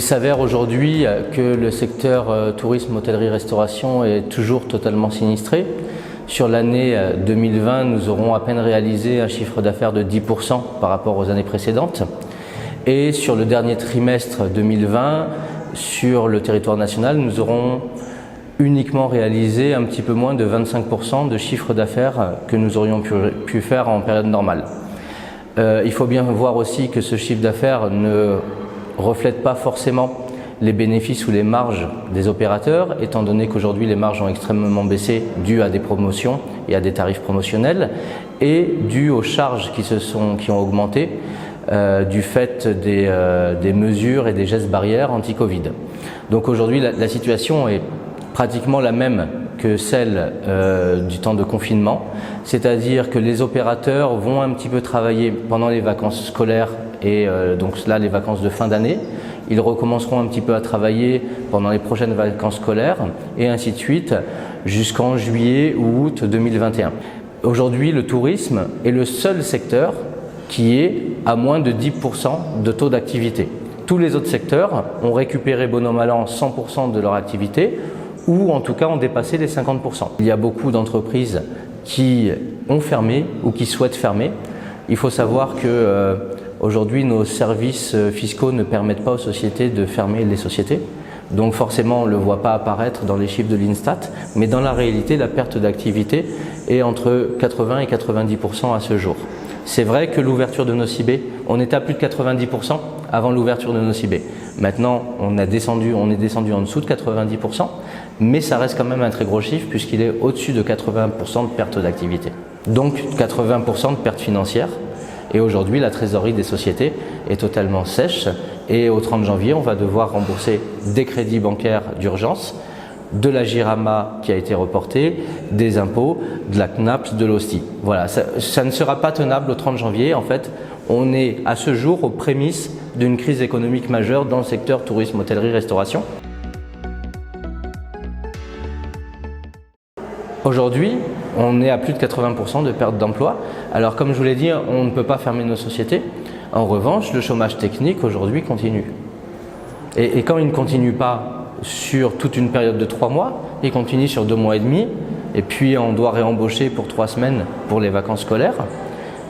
s'avère aujourd'hui que le secteur tourisme, hôtellerie, restauration est toujours totalement sinistré. Sur l'année 2020, nous aurons à peine réalisé un chiffre d'affaires de 10% par rapport aux années précédentes. Et sur le dernier trimestre 2020, sur le territoire national, nous aurons uniquement réalisé un petit peu moins de 25% de chiffre d'affaires que nous aurions pu faire en période normale. Il faut bien voir aussi que ce chiffre d'affaires ne reflète pas forcément les bénéfices ou les marges des opérateurs, étant donné qu'aujourd'hui les marges ont extrêmement baissé dues à des promotions et à des tarifs promotionnels et dues aux charges qui ont augmenté du fait des mesures et des gestes barrières anti-Covid. Donc aujourd'hui la situation est pratiquement la même que celle du temps de confinement, c'est-à-dire que les opérateurs vont un petit peu travailler pendant les vacances scolaires et donc là les vacances de fin d'année. Ils recommenceront un petit peu à travailler pendant les prochaines vacances scolaires et ainsi de suite jusqu'en juillet ou août 2021. Aujourd'hui, le tourisme est le seul secteur qui est à moins de 10% de taux d'activité. Tous les autres secteurs ont récupéré bon an mal an 100% de leur activité ou en tout cas ont dépassé les 50%. Il y a beaucoup d'entreprises qui ont fermé ou qui souhaitent fermer. Il faut savoir que aujourd'hui, nos services fiscaux ne permettent pas aux sociétés de fermer les sociétés. Donc forcément, on ne le voit pas apparaître dans les chiffres de l'Instat, mais dans la réalité, la perte d'activité est entre 80 et 90% à ce jour. C'est vrai que l'ouverture de Nocibé, on était à plus de 90% avant l'ouverture de Nocibé. Maintenant, on est descendu en dessous de 90%, mais ça reste quand même un très gros chiffre puisqu'il est au-dessus de 80% de perte d'activité. Donc 80% de perte financière. Et aujourd'hui, la trésorerie des sociétés est totalement sèche et au 30 janvier, on va devoir rembourser des crédits bancaires d'urgence, de la Jirama qui a été reportée, des impôts, de la CNAPS, de l'OSTI. Voilà, ça ne sera pas tenable au 30 janvier. En fait, on est à ce jour aux prémices d'une crise économique majeure dans le secteur tourisme, hôtellerie, restauration. Aujourd'hui, on est à plus de 80% de perte d'emploi. Alors comme je vous l'ai dit, on ne peut pas fermer nos sociétés. En revanche, le chômage technique aujourd'hui continue. Et quand il ne continue pas sur toute une période de 3 mois, il continue sur 2 mois et demi. Et puis on doit réembaucher pour 3 semaines pour les vacances scolaires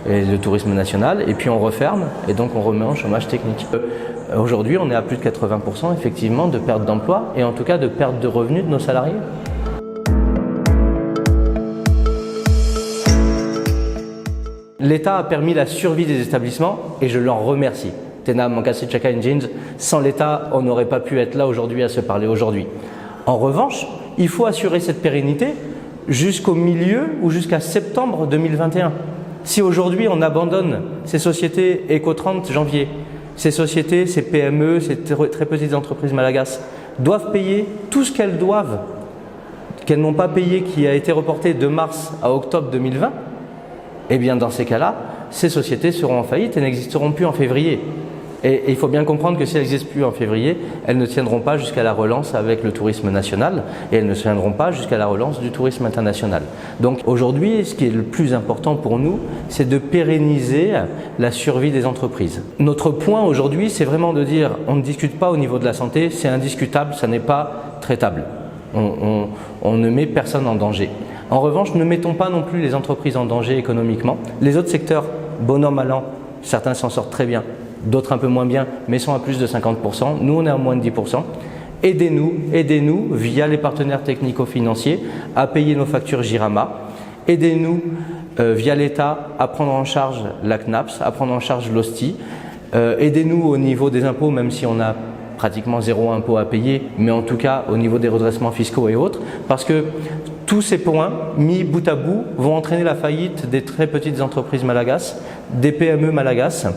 et le tourisme national. Et puis on referme et donc on remet en chômage technique. Aujourd'hui, on est à plus de 80% effectivement de perte d'emploi et en tout cas de perte de revenus de nos salariés. L'État a permis la survie des établissements et je l'en remercie. Tena Mankasi Chaka Engines, sans l'État, on n'aurait pas pu être là aujourd'hui à se parler aujourd'hui. En revanche, il faut assurer cette pérennité jusqu'au milieu ou jusqu'à septembre 2021. Si aujourd'hui on abandonne ces sociétés et qu'au 30 janvier, ces sociétés, ces PME, ces très petites entreprises malagasy doivent payer tout ce qu'elles doivent, qu'elles n'ont pas payé, qui a été reporté de mars à octobre 2020, eh bien dans ces cas-là, ces sociétés seront en faillite et n'existeront plus en février. Et il faut bien comprendre que si elles n'existent plus en février, elles ne tiendront pas jusqu'à la relance avec le tourisme national et elles ne tiendront pas jusqu'à la relance du tourisme international. Donc aujourd'hui, ce qui est le plus important pour nous, c'est de pérenniser la survie des entreprises. Notre point aujourd'hui, c'est vraiment de dire on ne discute pas au niveau de la santé, c'est indiscutable, ça n'est pas traitable. On ne met personne en danger. En revanche, ne mettons pas non plus les entreprises en danger économiquement. Les autres secteurs, bon an, mal an, certains s'en sortent très bien, d'autres un peu moins bien, mais sont à plus de 50%. Nous, on est à moins de 10%. Aidez-nous via les partenaires technico-financiers à payer nos factures Jirama. Aidez-nous via l'État à prendre en charge la CNAPS, à prendre en charge l'OSTI. Aidez-nous au niveau des impôts, même si on a pratiquement 0 impôt à payer, mais en tout cas au niveau des redressements fiscaux et autres, parce que tous ces points, mis bout à bout, vont entraîner la faillite des très petites entreprises malagasy, des PME malagasy,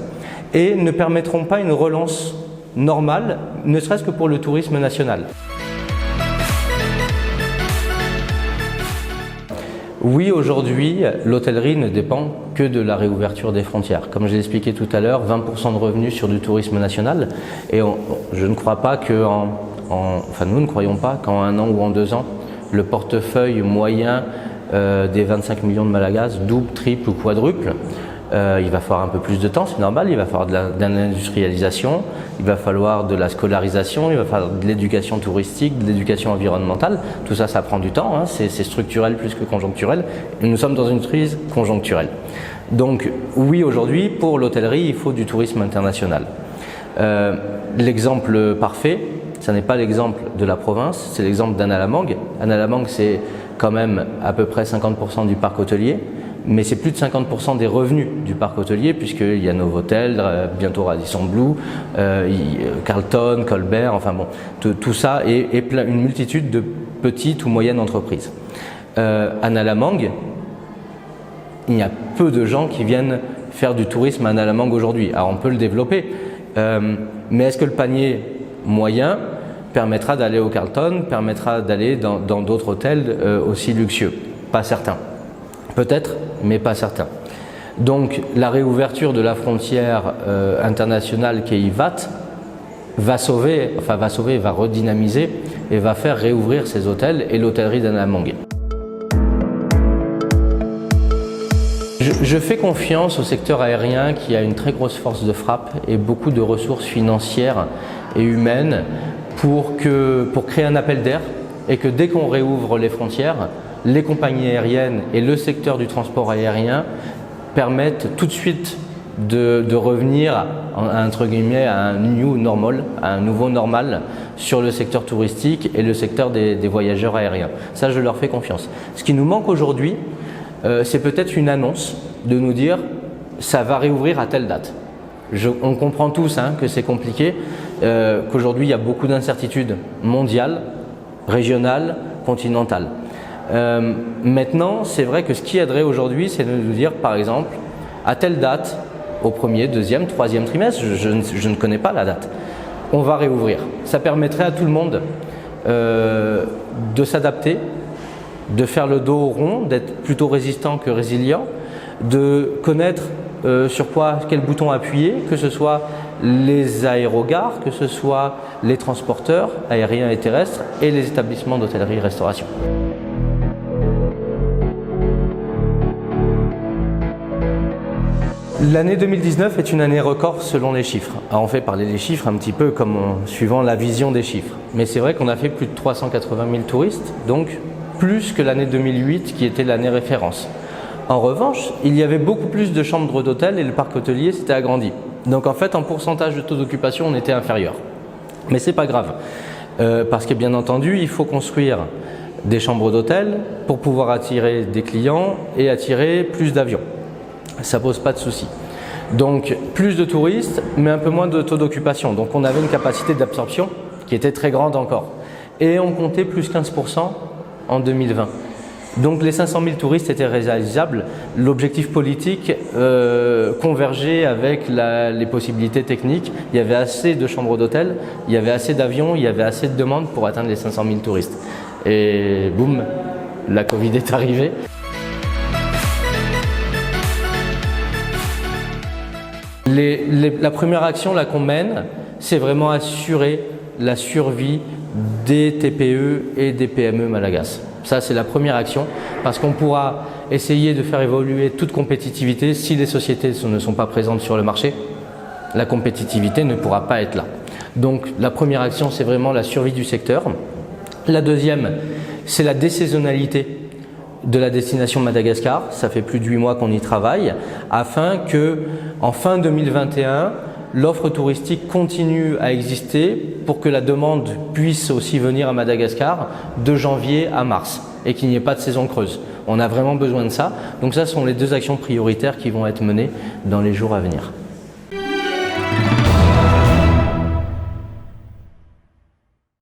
et ne permettront pas une relance normale, ne serait-ce que pour le tourisme national. Oui, aujourd'hui, l'hôtellerie ne dépend que de la réouverture des frontières. Comme je l'ai expliqué tout à l'heure, 20% de revenus sur du tourisme national. Et je ne crois pas que, nous ne croyons pas qu'en 1 an ou en 2 ans, le portefeuille moyen des 25 millions de Malagasy double, triple ou quadruple. il va falloir un peu plus de temps, c'est normal, il va falloir de l'industrialisation, il va falloir de la scolarisation, il va falloir de l'éducation touristique, de l'éducation environnementale. Tout ça, ça prend du temps, hein, c'est structurel plus que conjoncturel. Et nous sommes dans une crise conjoncturelle. Donc oui, aujourd'hui, pour l'hôtellerie, il faut du tourisme international. L'exemple parfait, ce n'est pas l'exemple de la province, c'est l'exemple d'Anna-la-Mangue. Anna-la-Mangue, c'est quand même à peu près 50% du parc hôtelier. Mais c'est plus de 50% des revenus du parc hôtelier, puisqu'il y a Novotel, bientôt Radisson Blu, Carlton, Colbert, enfin bon, tout ça et une multitude de petites ou moyennes entreprises. Anna-la-Mangue, il y a peu de gens qui viennent faire du tourisme à Anna-la-Mangue aujourd'hui. Alors on peut le développer, mais est-ce que le panier moyen permettra d'aller au Carlton, permettra d'aller dans d'autres hôtels aussi luxueux? Pas certain. Peut-être, mais pas certain. Donc la réouverture de la frontière internationale qui est IVAT va redynamiser et va faire réouvrir ces hôtels et l'hôtellerie d'Anna-la-Mangue. Je fais confiance au secteur aérien qui a une très grosse force de frappe et beaucoup de ressources financières et humaines pour créer un appel d'air et que dès qu'on réouvre les frontières, les compagnies aériennes et le secteur du transport aérien permettent tout de suite de revenir entre guillemets à un new normal, à un nouveau normal sur le secteur touristique et le secteur des voyageurs aériens. Ça, je leur fais confiance. Ce qui nous manque aujourd'hui, c'est peut-être une annonce de nous dire ça va réouvrir à telle date. On comprend tous que c'est compliqué, qu'aujourd'hui il y a beaucoup d'incertitudes mondiales, régionales, continentales. Maintenant, c'est vrai que ce qui aiderait aujourd'hui, c'est de nous dire, par exemple, à telle date, au premier, deuxième, troisième trimestre, je ne connais pas la date, on va réouvrir. Ça permettrait à tout le monde de s'adapter, de faire le dos rond, d'être plutôt résistant que résilient, de connaître sur quel bouton appuyer, que ce soit les aérogares, que ce soit les transporteurs aériens et terrestres et les établissements d'hôtellerie-restauration. L'année 2019 est une année record selon les chiffres. Alors on fait parler des chiffres un petit peu comme suivant la vision des chiffres. Mais c'est vrai qu'on a fait plus de 380 000 touristes, donc plus que l'année 2008 qui était l'année référence. En revanche, il y avait beaucoup plus de chambres d'hôtel et le parc hôtelier s'était agrandi. Donc en fait, en pourcentage de taux d'occupation, on était inférieur. Mais c'est pas grave, parce que bien entendu, il faut construire des chambres d'hôtel pour pouvoir attirer des clients et attirer plus d'avions. Ça pose pas de souci. Donc plus de touristes, mais un peu moins de taux d'occupation. Donc on avait une capacité d'absorption qui était très grande encore. Et on comptait plus 15% en 2020. Donc les 500 000 touristes étaient réalisables. L'objectif politique convergeait avec les possibilités techniques. Il y avait assez de chambres d'hôtel, il y avait assez d'avions, il y avait assez de demandes pour atteindre les 500 000 touristes. Et boum, la Covid est arrivée. La première action qu'on mène, c'est vraiment assurer la survie des TPE et des PME malagasy. Ça, c'est la première action parce qu'on pourra essayer de faire évoluer toute compétitivité. Si les sociétés ne sont pas présentes sur le marché, la compétitivité ne pourra pas être là. Donc la première action, c'est vraiment la survie du secteur. La deuxième, c'est la désaisonnalité de la destination Madagascar. Ça fait plus de 8 mois qu'on y travaille afin que, en fin 2021, l'offre touristique continue à exister pour que la demande puisse aussi venir à Madagascar de janvier à mars et qu'il n'y ait pas de saison creuse. On a vraiment besoin de ça. Donc ça, ce sont les deux actions prioritaires qui vont être menées dans les jours à venir.